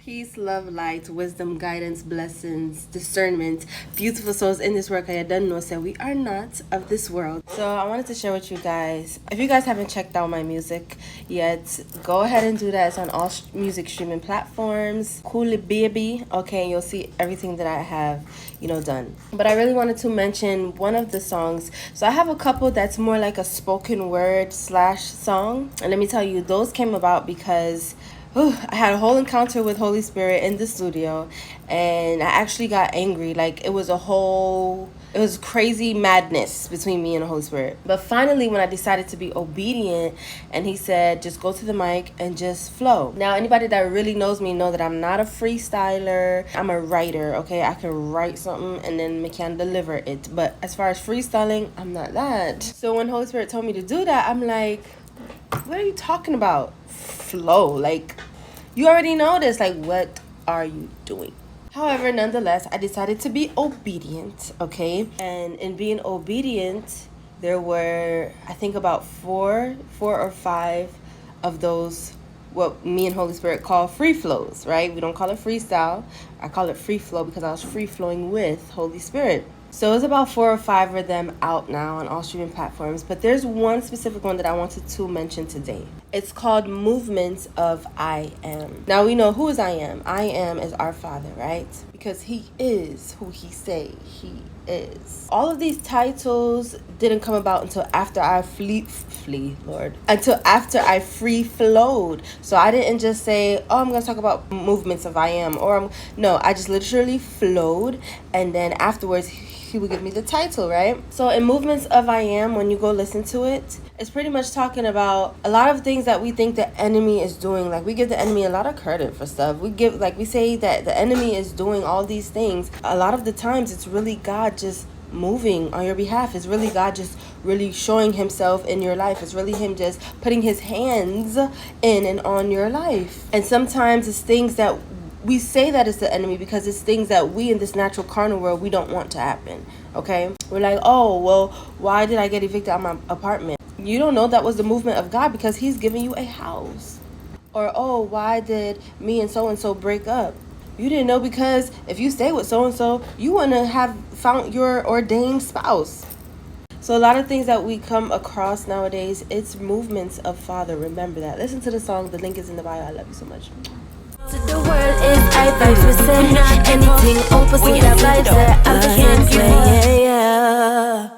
Peace, love, light, wisdom, guidance, blessings, discernment, beautiful souls in this world. I don't know, so we are not of this world. So I wanted to share with you guys, if you guys haven't checked out my music yet, go ahead and do that. It's on all music streaming platforms. CoolieBabii, okay, and you'll see everything that I have, done. But I really wanted to mention one of the songs. So I have a couple that's more like a spoken word / song. And let me tell you, those came about because I had a whole encounter with Holy Spirit in the studio, and I actually got angry. Like, it was crazy madness between me and the Holy Spirit. But finally, when I decided to be obedient, and he said, just go to the mic and just flow. Now, anybody that really knows me know that I'm not a freestyler. I'm a writer, okay? I can write something and then I can deliver it. But as far as freestyling, I'm not that. So when Holy Spirit told me to do that, I'm like, what are you talking about? Flow, like, you already know this. Like, what are you doing? However, nonetheless, I decided to be obedient, okay? And in being obedient, there were, I think, about four or five of those, what me and Holy Spirit call free flows, right? We don't call it freestyle. I call it free flow because I was free flowing with Holy Spirit. So it's about 4 or 5 of them out now on all streaming platforms. But there's one specific one that I wanted to mention today. It's called Movements of I Am. Now we know who is I Am. I Am is our Father, right? Because he is who he say he is. All of these titles didn't come about until after I until after I free flowed. So I didn't just say, oh, I'm going to talk about Movements of I Am. No, I just literally flowed. And then afterwards, he would give me the title, right? So in Movements of I Am, when you go listen to it, it's pretty much talking about a lot of things that we think the enemy is doing. Like, we give the enemy a lot of credit for stuff. We say that the enemy is doing all these things. A lot of the times it's really God just moving on your behalf. It's really God just really showing himself in your life. It's really him just putting his hands in and on your life. And sometimes it's things that we say that it's the enemy because it's things that we in this natural carnal world, we don't want to happen, okay? We're like, oh, well, why did I get evicted out of my apartment? You don't know that was the movement of God because he's giving you a house. Or, oh, why did me and so-and-so break up? You didn't know because if you stay with so-and-so, you wouldn't have found your ordained spouse. So a lot of things that we come across nowadays, it's movements of Father. Remember that. Listen to the song. The link is in the bio. I love you so much. To the world is I vibes with anything opposite of vibes that I'm the same, yeah.